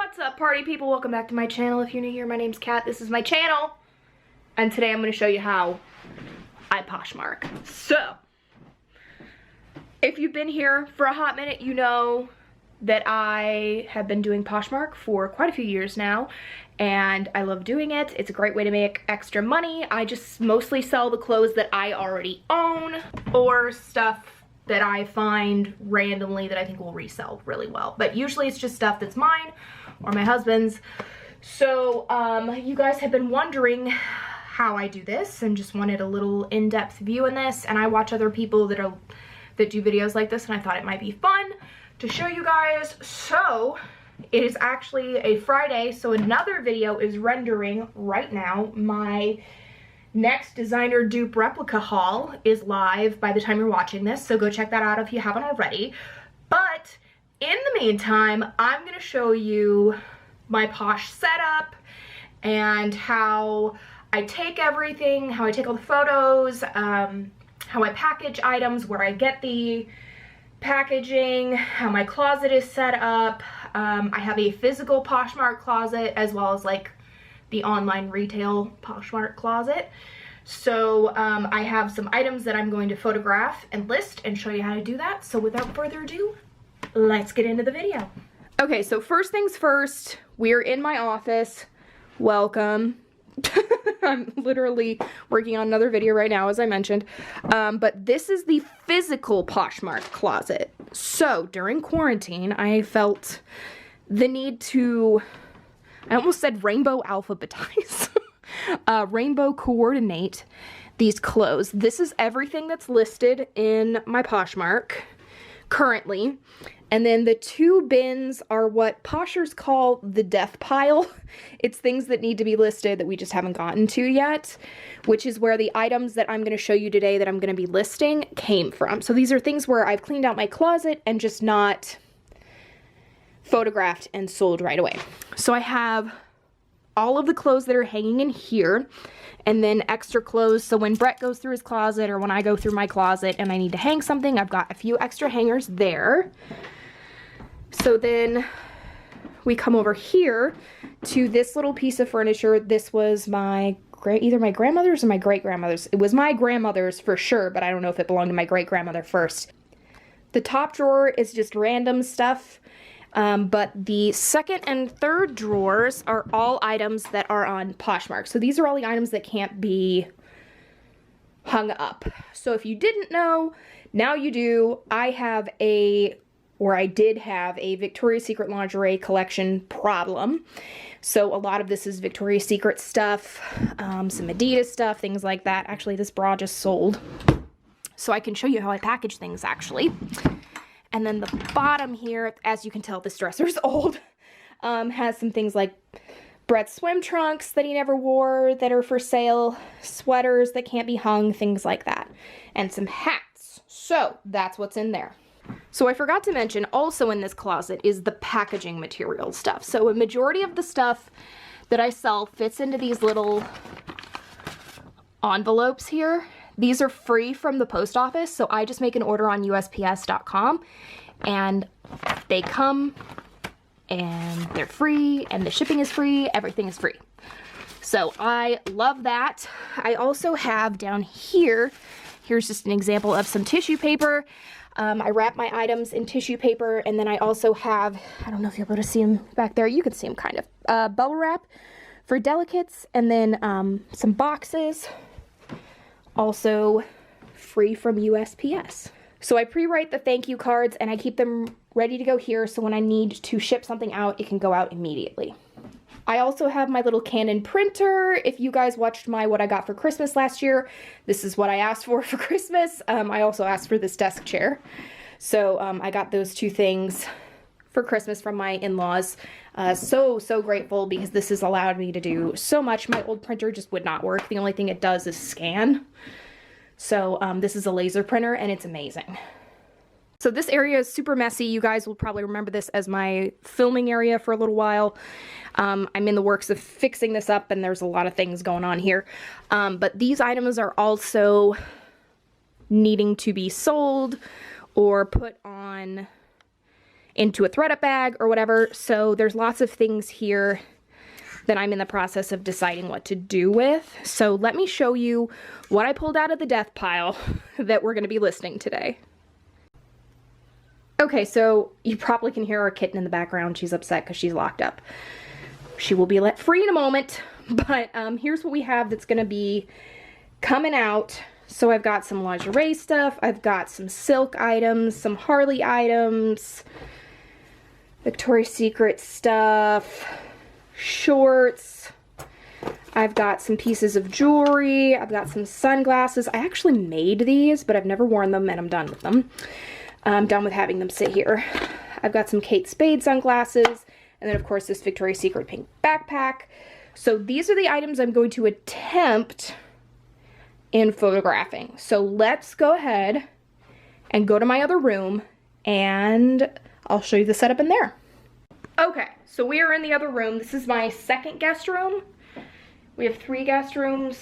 What's up, party people? Welcome back to my channel. If you're new here, my name's Kat. This is my channel. And today I'm going to show you how I Poshmark. So, if you've been here for a hot minute, you know that I have been doing Poshmark for quite a few years now. And I love doing it. It's a great way to make extra money. I just mostly sell the clothes that I already own or stuff that I find randomly that I think will resell really well. But usually it's just stuff that's mine or my husband's. So you guys have been wondering how I do this and just wanted a little in-depth view in this. And I watch other people that do videos like this, and I thought it might be fun to show you guys. So it is actually a Friday, so another video is rendering right now. My next designer dupe replica haul is live by the time you're watching this, so go check that out if you haven't already. But in the meantime, I'm gonna show you my Posh setup and how I take everything, how I take all the photos, how I package items, where I get the packaging, how my closet is set up. I have a physical Poshmark closet as well as like the online retail Poshmark closet. So I have some items that I'm going to photograph and list and show you how to do that. So without further ado, let's get into the video. Okay, so first things first, we're in my office. Welcome. I'm literally working on another video right now, as I mentioned. But this is the physical Poshmark closet. So during quarantine, I felt the need to, I almost said rainbow alphabetize, rainbow coordinate these clothes. This is everything that's listed in my Poshmark currently. And then the two bins are what Poshers call the death pile. It's things that need to be listed that we just haven't gotten to yet, which is where the items that I'm going to show you today that I'm going to be listing came from. So these are things where I've cleaned out my closet and just not photographed and sold right away. So I have all of the clothes that are hanging in here, and then extra clothes. So when Brett goes through his closet or when I go through my closet and I need to hang something, I've got a few extra hangers there. So then we come over here to this little piece of furniture. This was my either my grandmother's or my great-grandmother's. It was my grandmother's for sure, but I don't know if it belonged to my great-grandmother first. The top drawer is just random stuff. But the second and third drawers are all items that are on Poshmark. So these are all the items that can't be hung up. So if you didn't know, now you do. I have I did have a Victoria's Secret lingerie collection problem. So a lot of this is Victoria's Secret stuff, some Adidas stuff, things like that. Actually, this bra just sold. So I can show you how I package things actually. And then the bottom here, as you can tell, this dresser's old, has some things like Brett's swim trunks that he never wore that are for sale, sweaters that can't be hung, things like that, and some hats. So that's what's in there. So I forgot to mention, also in this closet is the packaging material stuff. So a majority of the stuff that I sell fits into these little envelopes here. These are free from the post office, so I just make an order on USPS.com, and they come, and they're free, and the shipping is free, everything is free. So I love that. I also have down here, here's just an example of some tissue paper. I wrap my items in tissue paper, and then I also have, I don't know if you'll be able to see them back there, you can see them kind of, bubble wrap for delicates, and then some boxes. Also free from USPS. So I pre-write the thank you cards and I keep them ready to go here, so when I need to ship something out, it can go out immediately. I also have my little Canon printer. If you guys watched my what I got for Christmas last year, this is what I asked for Christmas. I also asked for this desk chair. So I got those two things for Christmas from my in-laws. So grateful, because this has allowed me to do so much. My old printer just would not work. The only thing it does is scan. So this is a laser printer and it's amazing. So this area is super messy. You guys will probably remember this as my filming area for a little while. I'm in the works of fixing this up, and there's a lot of things going on here. But these items are also needing to be sold or put on into a thread-up bag or whatever. So there's lots of things here that I'm in the process of deciding what to do with. So let me show you what I pulled out of the death pile that we're gonna be listing today. Okay, so you probably can hear our kitten in the background. She's upset because she's locked up. She will be let free in a moment, but here's what we have that's gonna be coming out. So I've got some lingerie stuff, I've got some silk items, some Harley items, Victoria's Secret stuff, shorts, I've got some pieces of jewelry, I've got some sunglasses. I actually made these, but I've never worn them and I'm done with them. I'm done with having them sit here. I've got some Kate Spade sunglasses, and then of course this Victoria's Secret pink backpack. So these are the items I'm going to attempt in photographing. So let's go ahead and go to my other room and I'll show you the setup in there. Okay, so we are in the other room. This is my second guest room. We have 3 guest rooms.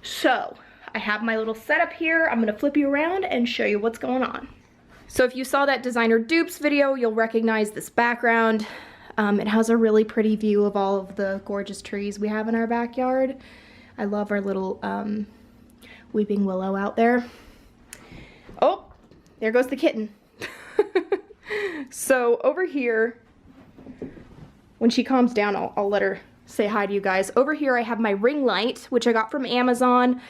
So I have my little setup here. I'm gonna flip you around and show you what's going on. So if you saw that designer dupes video, you'll recognize this background. It has a really pretty view of all of the gorgeous trees we have in our backyard. I love our little weeping willow out there. Oh, there goes the kitten. So over here, when she calms down, I'll let her say hi to you guys. Over here I have my ring light, which I got from Amazon.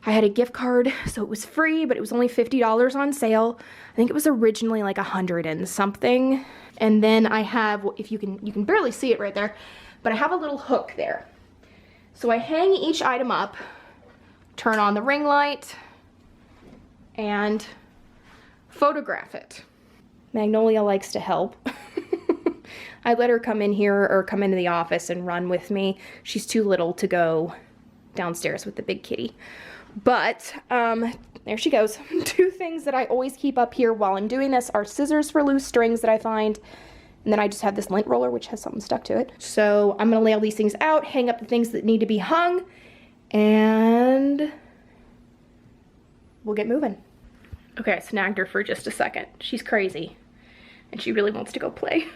I had a gift card, so it was free, but it was only $50 on sale. I think it was originally like 100 and something. And then I have, if you can barely see it right there, but I have a little hook there. So I hang each item up, turn on the ring light, and photograph it. Magnolia likes to help. I let her come in here or come into the office and run with me. She's too little to go downstairs with the big kitty. But there she goes. 2 things that I always keep up here while I'm doing this are scissors for loose strings that I find. And then I just have this lint roller which has something stuck to it. So I'm gonna lay all these things out, hang up the things that need to be hung, and we'll get moving. Okay, I snagged her for just a second. She's crazy and she really wants to go play.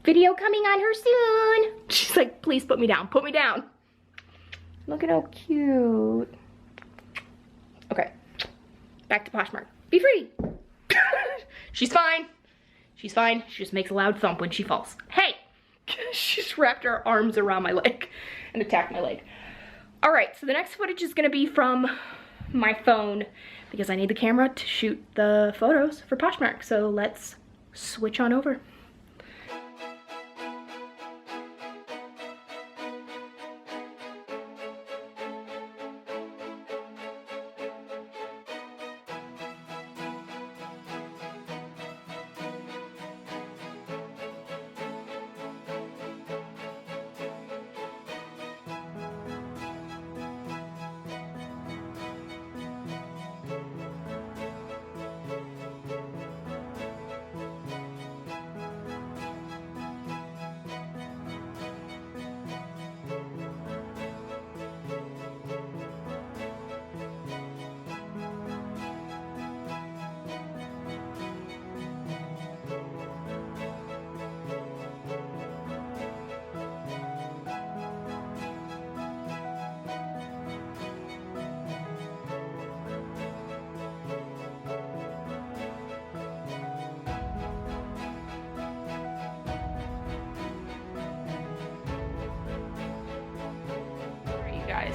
Video coming on her soon. She's like, please put me down, put me down. Look at how cute. Okay, back to Poshmark. Be free. She's fine. She's fine. She just makes a loud thump when she falls. Hey! She's wrapped her arms around my leg and attacked my leg. All right, so the next footage is gonna be from my phone because I need the camera to shoot the photos for Poshmark. So let's switch on over.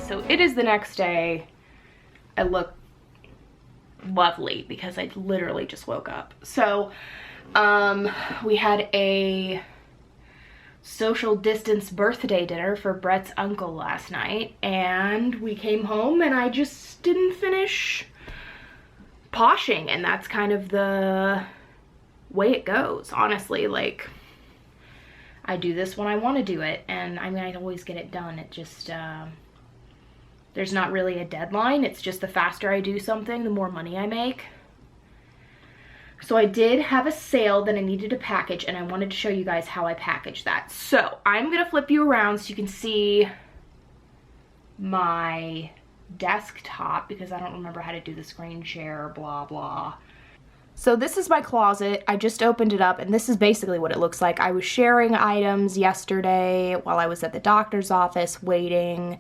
So it is the next day. I look lovely because I literally just woke up. So we had a social distance birthday dinner for Brett's uncle last night, and we came home and I just didn't finish poshing, and that's kind of the way it goes, honestly. Like, I do this when I want to do it, and I mean, I always get it done. It just there's not really a deadline. It's just the faster I do something, the more money I make. So I did have a sale that I needed to package, and I wanted to show you guys how I packaged that. So I'm gonna flip you around so you can see my desktop, because I don't remember how to do the screen share, blah blah. So this is my closet. I just opened it up and this is basically what it looks like. I was sharing items yesterday while I was at the doctor's office waiting,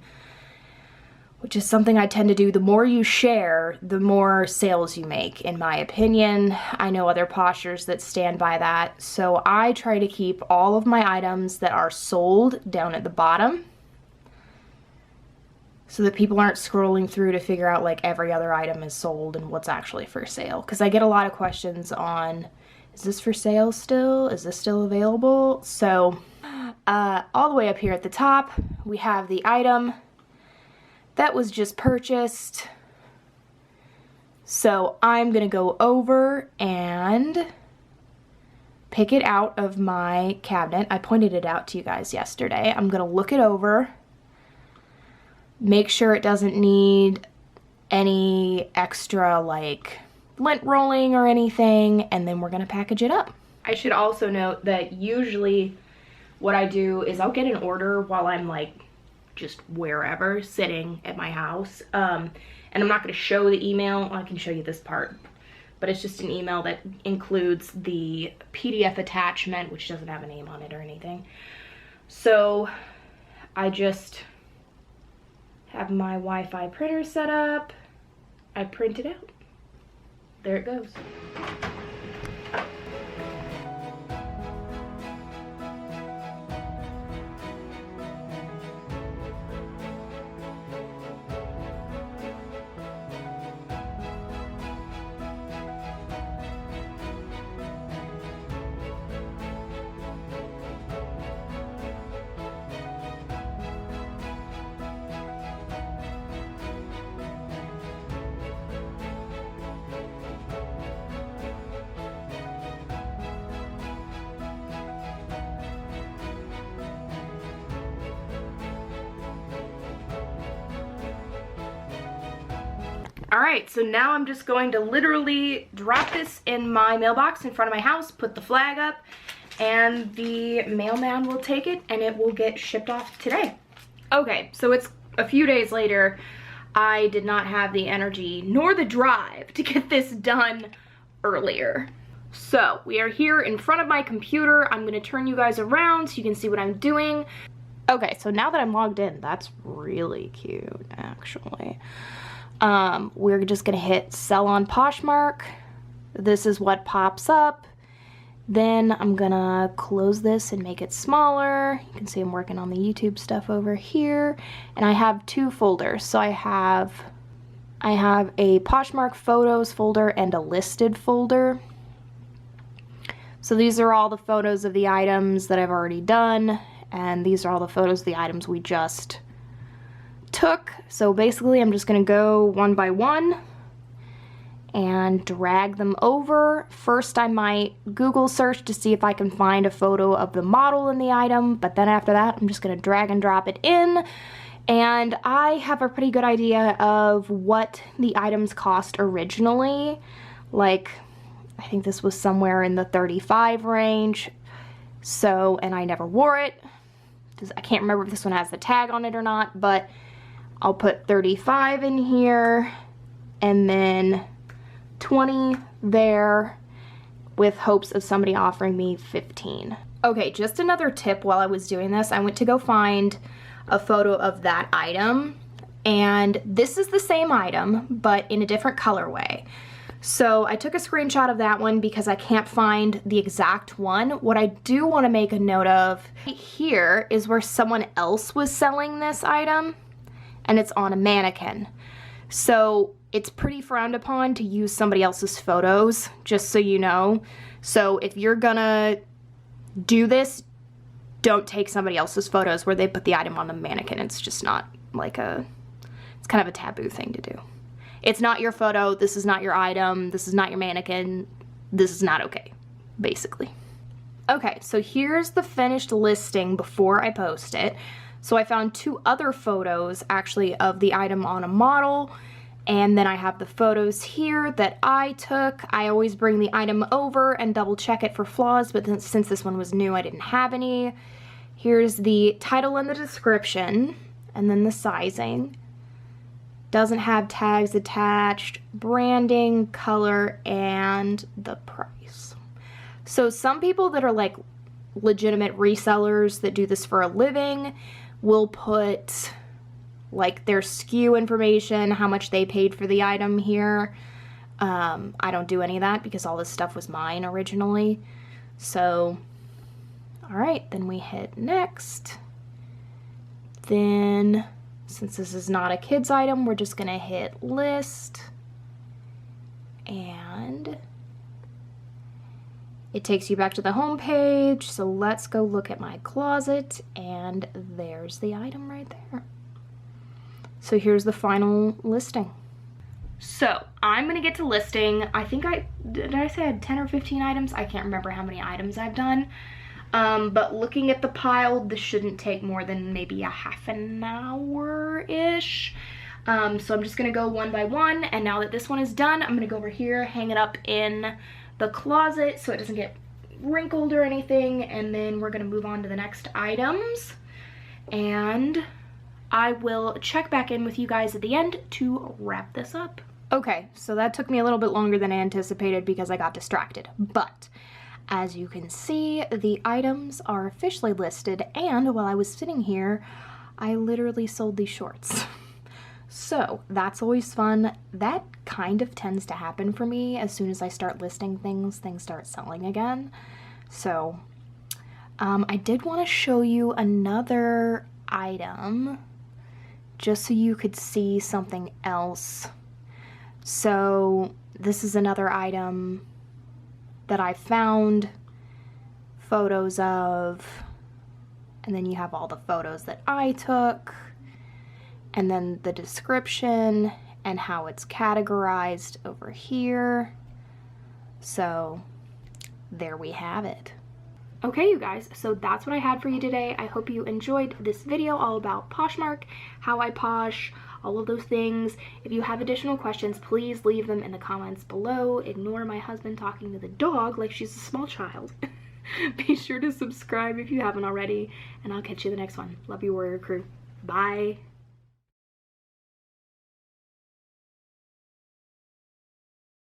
which is something I tend to do. The more you share, the more sales you make, in my opinion. I know other postures that stand by that. So I try to keep all of my items that are sold down at the bottom, so that people aren't scrolling through to figure out like every other item is sold and what's actually for sale. Because I get a lot of questions on, is this for sale still? Is this still available? So all the way up here at the top, we have the item that was just purchased. So I'm gonna go over and pick it out of my cabinet. I pointed it out to you guys yesterday. I'm gonna look it over, make sure it doesn't need any extra like lint rolling or anything, and then we're gonna package it up. I should also note that usually what I do is I'll get an order while I'm like just wherever, sitting at my house, and I'm not gonna show the email. I can show you this part, but it's just an email that includes the PDF attachment, which doesn't have a name on it or anything. So I just have my Wi-Fi printer set up, I print it out. There it goes. Alright, so now I'm just going to literally drop this in my mailbox in front of my house, put the flag up, and the mailman will take it and it will get shipped off today. Okay, so it's a few days later. I did not have the energy nor the drive to get this done earlier. So we are here in front of my computer. I'm going to turn you guys around so you can see what I'm doing. Okay, so now that I'm logged in, that's really cute actually. We're just gonna hit sell on Poshmark. This is what pops up. Then I'm gonna close this and make it smaller. You can see I'm working on the YouTube stuff over here. And I have two folders. So I have a Poshmark photos folder and a listed folder. So these are all the photos of the items that I've already done, and these are all the photos of the items we just took. So basically I'm just gonna go one by one and drag them over. First I might Google search to see if I can find a photo of the model in the item, but then after that I'm just gonna drag and drop it in, and I have a pretty good idea of what the items cost originally. Like, I think this was somewhere in the $35 range. So, and I never wore it. I can't remember if this one has the tag on it or not, but I'll put 35 in here and then 20 there with hopes of somebody offering me 15. Okay, just another tip while I was doing this, I went to go find a photo of that item, and this is the same item but in a different colorway. So I took a screenshot of that one because I can't find the exact one. What I do want to make a note of here is where someone else was selling this item, and it's on a mannequin. So it's pretty frowned upon to use somebody else's photos, just so you know. So if you're gonna do this, don't take somebody else's photos where they put the item on the mannequin. It's just not like it's kind of a taboo thing to do. It's not your photo, this is not your item, this is not your mannequin, this is not okay, basically. Okay, so here's the finished listing before I post it. So I found two other photos actually of the item on a model, and then I have the photos here that I took. I always bring the item over and double check it for flaws, but then, since this one was new, I didn't have any. Here's the title and the description, and then the sizing. doesn't have tags attached, branding, color, and the price. So some people that are like legitimate resellers that do this for a living will put like their SKU information, how much they paid for the item here. I don't do any of that because all this stuff was mine originally. So, all right, then we hit next. Then, since this is not a kid's item, we're just gonna hit list, and it takes you back to the home page. So let's go look at my closet, and there's the item right there. So here's the final listing. So I'm gonna get to listing. I think did I say I had 10 or 15 items? I can't remember how many items I've done. But looking at the pile, this shouldn't take more than maybe a half an hour-ish. So I'm just gonna go one by one, and now that this one is done, I'm gonna go over here, hang it up in the closet so it doesn't get wrinkled or anything, and then we're gonna move on to the next items. And I will check back in with you guys at the end to wrap this up. Okay, so that took me a little bit longer than I anticipated because I got distracted, but as you can see, the items are officially listed, and while I was sitting here, I literally sold these shorts. So that's always fun. That kind of tends to happen for me. As soon as I start listing things, things start selling again. So I did want to show you another item just so you could see something else. So this is another item that I found photos of, and then you have all the photos that I took, and then the description and how it's categorized over here. So there we have it. Okay, you guys, so that's what I had for you today. I hope you enjoyed this video all about Poshmark, how I posh, all of those things. If you have additional questions, please leave them in the comments below. Ignore my husband talking to the dog like she's a small child. Be sure to subscribe if you haven't already, and I'll catch you in the next one. Love you, Warrior Crew. Bye.